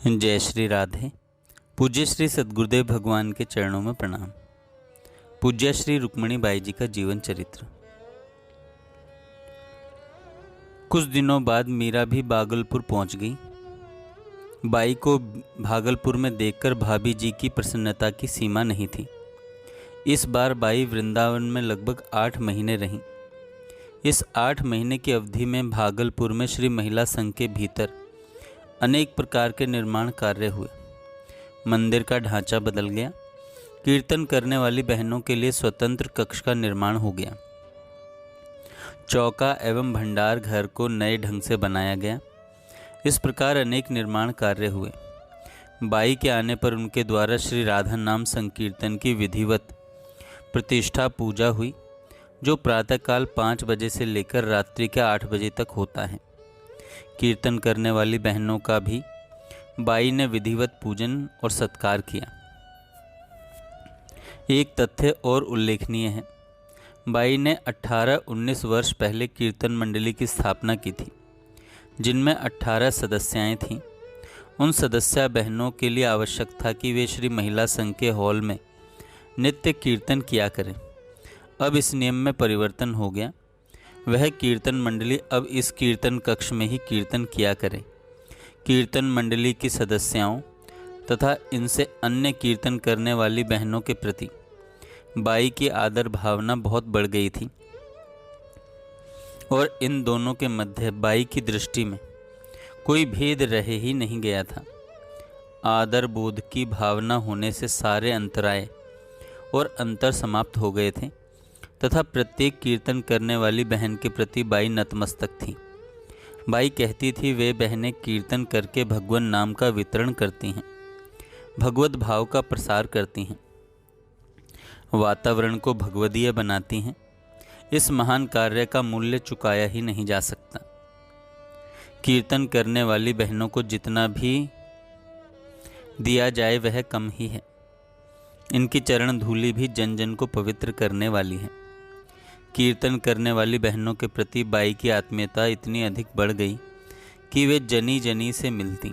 जय श्री राधे। पूज्य श्री सद्गुरुदेव भगवान के चरणों में प्रणाम। पूज्य श्री रुक्मणी बाई जी का जीवन चरित्र। कुछ दिनों बाद मीरा भी भागलपुर पहुंच गई। बाई को भागलपुर में देखकर भाभी जी की प्रसन्नता की सीमा नहीं थी। इस बार बाई वृंदावन में लगभग 8 महीने रहीं। इस 8 महीने की अवधि में भागलपुर में श्री महिला संघ के भीतर अनेक प्रकार के निर्माण कार्य हुए। मंदिर का ढांचा बदल गया। कीर्तन करने वाली बहनों के लिए स्वतंत्र कक्ष का निर्माण हो गया। चौका एवं भंडार घर को नए ढंग से बनाया गया। इस प्रकार अनेक निर्माण कार्य हुए। बाई के आने पर उनके द्वारा श्री राधा नाम संकीर्तन की विधिवत प्रतिष्ठा पूजा हुई, जो प्रातःकाल 5 बजे से लेकर रात्रि के 8 बजे तक होता है। कीर्तन करने वाली बहनों का भी बाई ने विधिवत पूजन और सत्कार किया। एक तथ्य और उल्लेखनीय है। बाई ने 18-19 वर्ष पहले कीर्तन मंडली की स्थापना की थी, जिनमें 18 सदस्याएं थीं। उन सदस्या बहनों के लिए आवश्यक था कि वे श्री महिला संघ के हॉल में नित्य कीर्तन किया करें। अब इस नियम में परिवर्तन हो गया। वह कीर्तन मंडली अब इस कीर्तन कक्ष में ही कीर्तन किया करे। कीर्तन मंडली की सदस्याओं तथा इनसे अन्य कीर्तन करने वाली बहनों के प्रति बाई की आदर भावना बहुत बढ़ गई थी और इन दोनों के मध्य बाई की दृष्टि में कोई भेद रहे ही नहीं गया था। आदर बोध की भावना होने से सारे अंतराय और अंतर समाप्त हो गए थे तथा प्रत्येक कीर्तन करने वाली बहन के प्रति बाई नतमस्तक थी। बाई कहती थी, वे बहनें कीर्तन करके भगवान नाम का वितरण करती हैं, भगवत भाव का प्रसार करती हैं, वातावरण को भगवदीय बनाती हैं। इस महान कार्य का मूल्य चुकाया ही नहीं जा सकता। कीर्तन करने वाली बहनों को जितना भी दिया जाए वह कम ही है। इनकी चरण धूलि भी जन जन को पवित्र करने वाली है। कीर्तन करने वाली बहनों के प्रति बाई की आत्मीयता इतनी अधिक बढ़ गई कि वे जनी जनी से मिलती,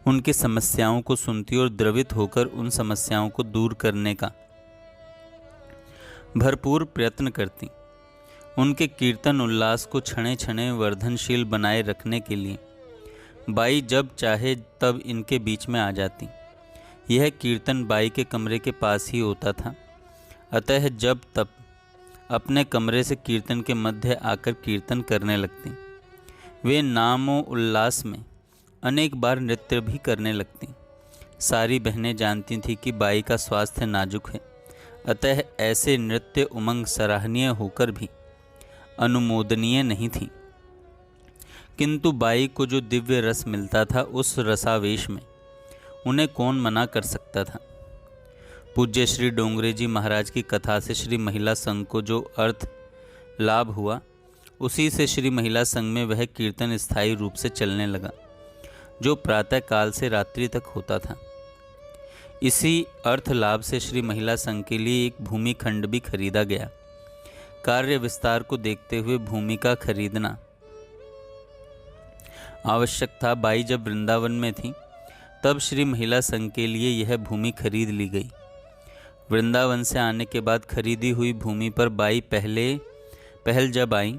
उनकी समस्याओं को सुनती और द्रवित होकर उन समस्याओं को दूर करने का भरपूर प्रयत्न करती। उनके कीर्तन उल्लास को क्षणे क्षणे वर्धनशील बनाए रखने के लिए बाई जब चाहे तब इनके बीच में आ जाती। यह कीर्तन बाई के कमरे के पास ही होता था, अतः जब तब अपने कमरे से कीर्तन के मध्य आकर कीर्तन करने लगती। वे नामो उल्लास में अनेक बार नृत्य भी करने लगती। सारी बहनें जानती थीं कि बाई का स्वास्थ्य नाजुक है, अतः ऐसे नृत्य उमंग सराहनीय होकर भी अनुमोदनीय नहीं थी। किंतु बाई को जो दिव्य रस मिलता था, उस रसावेश में उन्हें कौन मना कर सकता था। पूज्य श्री डोंगरे जी महाराज की कथा से श्री महिला संघ को जो अर्थ लाभ हुआ, उसी से श्री महिला संघ में वह कीर्तन स्थायी रूप से चलने लगा, जो प्रातः काल से रात्रि तक होता था। इसी अर्थ लाभ से श्री महिला संघ के लिए एक भूमि खंड भी खरीदा गया। कार्य विस्तार को देखते हुए भूमि का खरीदना आवश्यक था। बाई जब वृंदावन में थी तब श्री महिला संघ के लिए यह भूमि खरीद ली गई। वृंदावन से आने के बाद खरीदी हुई भूमि पर बाई पहल जब आई,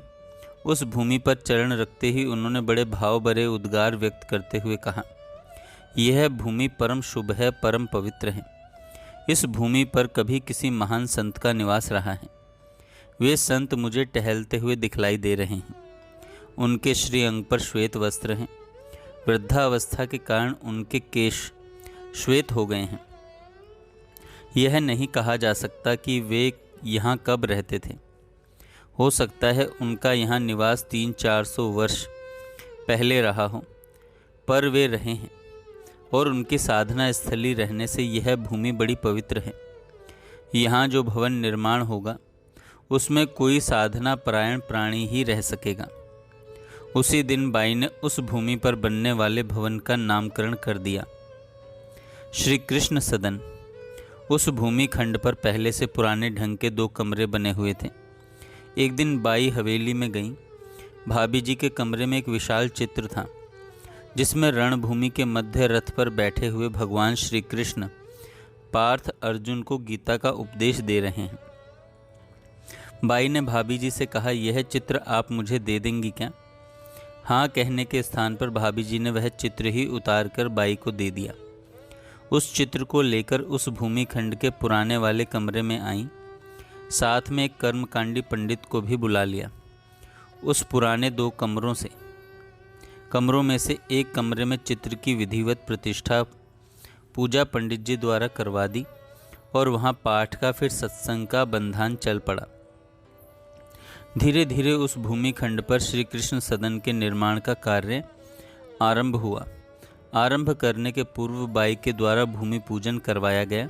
उस भूमि पर चरण रखते ही उन्होंने बड़े भाव भरे उद्गार व्यक्त करते हुए कहा, यह भूमि परम शुभ है, परम पवित्र है। इस भूमि पर कभी किसी महान संत का निवास रहा है। वे संत मुझे टहलते हुए दिखलाई दे रहे हैं। उनके श्री अंग पर श्वेत वस्त्र हैं। वृद्धावस्था के कारण उनके केश श्वेत हो गए हैं। यह नहीं कहा जा सकता कि वे यहाँ कब रहते थे। हो सकता है उनका यहाँ निवास 300-400 वर्ष पहले रहा हो, पर वे रहे हैं और उनकी साधना स्थली रहने से यह भूमि बड़ी पवित्र है। यहाँ जो भवन निर्माण होगा उसमें कोई साधना परायण प्राणी ही रह सकेगा। उसी दिन बाई ने उस भूमि पर बनने वाले भवन का नामकरण कर दिया श्री कृष्ण सदन। उस भूमि खंड पर पहले से पुराने ढंग के 2 कमरे बने हुए थे। एक दिन बाई हवेली में गई। भाभी जी के कमरे में एक विशाल चित्र था, जिसमें रणभूमि के मध्य रथ पर बैठे हुए भगवान श्री कृष्ण पार्थ अर्जुन को गीता का उपदेश दे रहे हैं। बाई ने भाभी जी से कहा, यह चित्र आप मुझे दे देंगी क्या? हाँ कहने के स्थान पर भाभी जी ने वह चित्र ही उतार कर बाई को दे दिया। उस चित्र को लेकर उस भूमि खंड के पुराने वाले कमरे में आई। साथ में एक कर्मकांडी पंडित को भी बुला लिया। उस पुराने 2 कमरों में से एक कमरे में चित्र की विधिवत प्रतिष्ठा पूजा पंडित जी द्वारा करवा दी और वहाँ पाठ का फिर सत्संग का बंधान चल पड़ा। धीरे धीरे उस भूमि खंड पर श्री कृष्ण सदन के निर्माण का कार्य आरंभ हुआ। आरंभ करने के पूर्व बाई के द्वारा भूमि पूजन करवाया गया।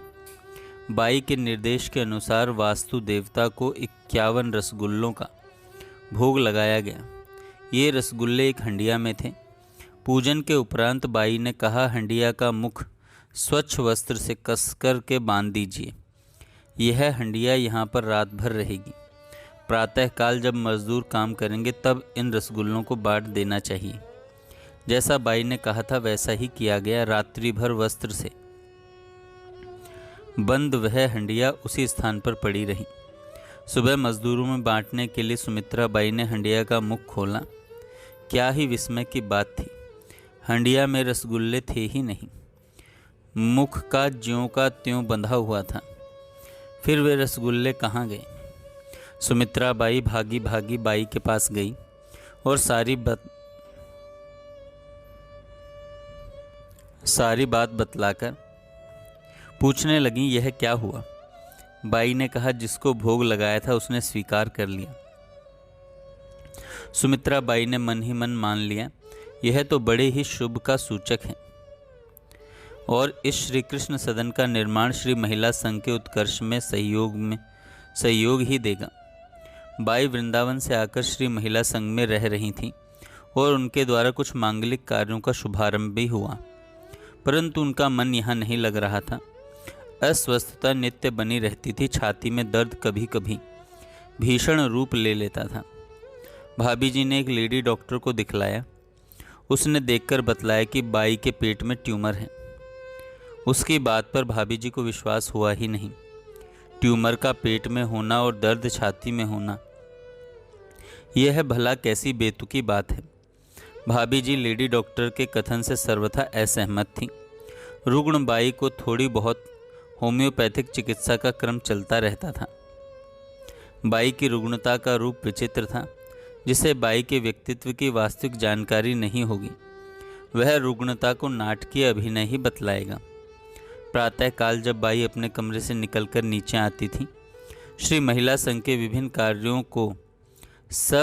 बाई के निर्देश के अनुसार वास्तु देवता को 51 रसगुल्लों का भोग लगाया गया। ये रसगुल्ले एक हंडिया में थे। पूजन के उपरांत बाई ने कहा, हंडिया का मुख स्वच्छ वस्त्र से कसकर के बांध दीजिए। यह हंडिया यहाँ पर रात भर रहेगी। प्रातःकाल जब मजदूर काम करेंगे तब इन रसगुल्लों को बांट देना चाहिए। जैसा बाई ने कहा था वैसा ही किया गया। रात्रि भर वस्त्र से बंद वह हंडिया उसी स्थान पर पड़ी रही। सुबह मजदूरों में बांटने के लिए सुमित्रा बाई ने हंडिया का मुख खोला। क्या ही विस्मय की बात थी, हंडिया में रसगुल्ले थे ही नहीं। मुख का ज्यों का त्यों बंधा हुआ था। फिर वे रसगुल्ले कहाँ गए? सुमित्रा बाई भागी भागी बाई के पास गई और सारी बात बतलाकर पूछने लगी, यह क्या हुआ? बाई ने कहा, जिसको भोग लगाया था उसने स्वीकार कर लिया। सुमित्रा बाई ने मन ही मन मान लिया, यह तो बड़े ही शुभ का सूचक है और इस श्री कृष्ण सदन का निर्माण श्री महिला संघ के उत्कर्ष में सहयोग ही देगा। बाई वृंदावन से आकर श्री महिला संघ में रह रही थीं और उनके द्वारा कुछ मांगलिक कार्यों का शुभारंभ भी हुआ, परंतु उनका मन यहाँ नहीं लग रहा था। अस्वस्थता नित्य बनी रहती थी। छाती में दर्द कभी कभी भीषण रूप ले लेता था। भाभी जी ने एक लेडी डॉक्टर को दिखलाया। उसने देखकर बतलाया कि बाई के पेट में ट्यूमर है। उसकी बात पर भाभी जी को विश्वास हुआ ही नहीं। ट्यूमर का पेट में होना और दर्द छाती में होना, यह भला कैसी बेतुकी बात है। भाभी जी लेडी डॉक्टर के कथन से सर्वथा असहमत थी। रुग्ण बाई को थोड़ी बहुत होम्योपैथिक चिकित्सा का क्रम चलता रहता था। बाई की रुग्णता का रूप विचित्र था। जिसे बाई के व्यक्तित्व की वास्तविक जानकारी नहीं होगी वह रुग्णता को नाटकीय अभिनय ही बतलाएगा। प्रातःकाल जब बाई अपने कमरे से निकलकर नीचे आती थी, श्री महिला संघ के विभिन्न कार्यों को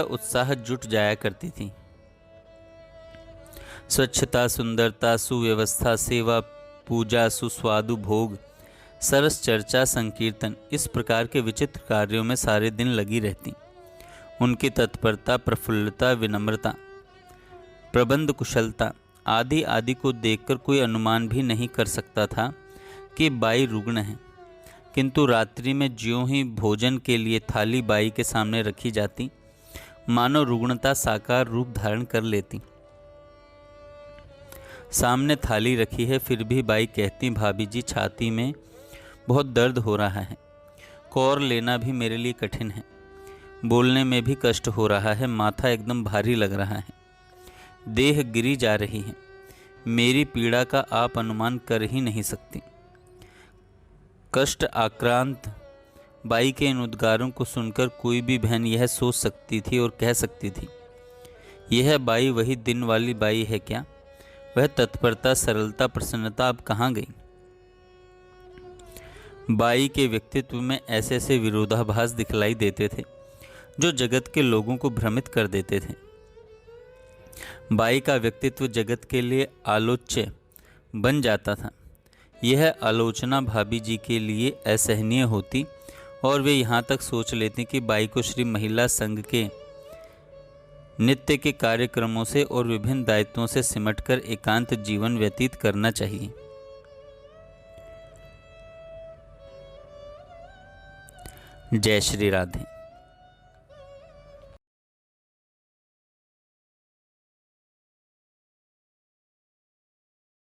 उत्साह जुट जाया करती थी। स्वच्छता, सुंदरता, सुव्यवस्था, सेवा, पूजा, सुस्वादु भोग, सरस चर्चा, संकीर्तन, इस प्रकार के विचित्र कार्यों में सारे दिन लगी रहती। उनकी तत्परता, प्रफुल्लता, विनम्रता, प्रबंध कुशलता आदि आदि को देखकर कोई अनुमान भी नहीं कर सकता था कि बाई रुग्ण है। किंतु रात्रि में ज्यों ही भोजन के लिए थाली बाई के सामने रखी जाती, मानो रुग्णता साकार रूप धारण कर लेती। सामने थाली रखी है, फिर भी बाई कहती, भाभी जी छाती में बहुत दर्द हो रहा है, कौर लेना भी मेरे लिए कठिन है, बोलने में भी कष्ट हो रहा है, माथा एकदम भारी लग रहा है, देह गिरी जा रही है, मेरी पीड़ा का आप अनुमान कर ही नहीं सकती। कष्ट आक्रांत बाई के इन उद्गारों को सुनकर कोई भी बहन यह सोच सकती थी और कह सकती थी, यह बाई वही दिन वाली बाई है क्या? वह तत्परता, सरलता, प्रसन्नता अब कहाँ गई? बाई के व्यक्तित्व में ऐसे ऐसे विरोधाभास दिखलाई देते थे जो जगत के लोगों को भ्रमित कर देते थे। बाई का व्यक्तित्व जगत के लिए आलोच्य बन जाता था। यह आलोचना भाभी जी के लिए असहनीय होती और वे यहाँ तक सोच लेते कि बाई को श्री महिला संघ के नित्य के कार्यक्रमों से और विभिन्न दायित्वों से सिमटकर एकांत जीवन व्यतीत करना चाहिए। जय श्री राधे।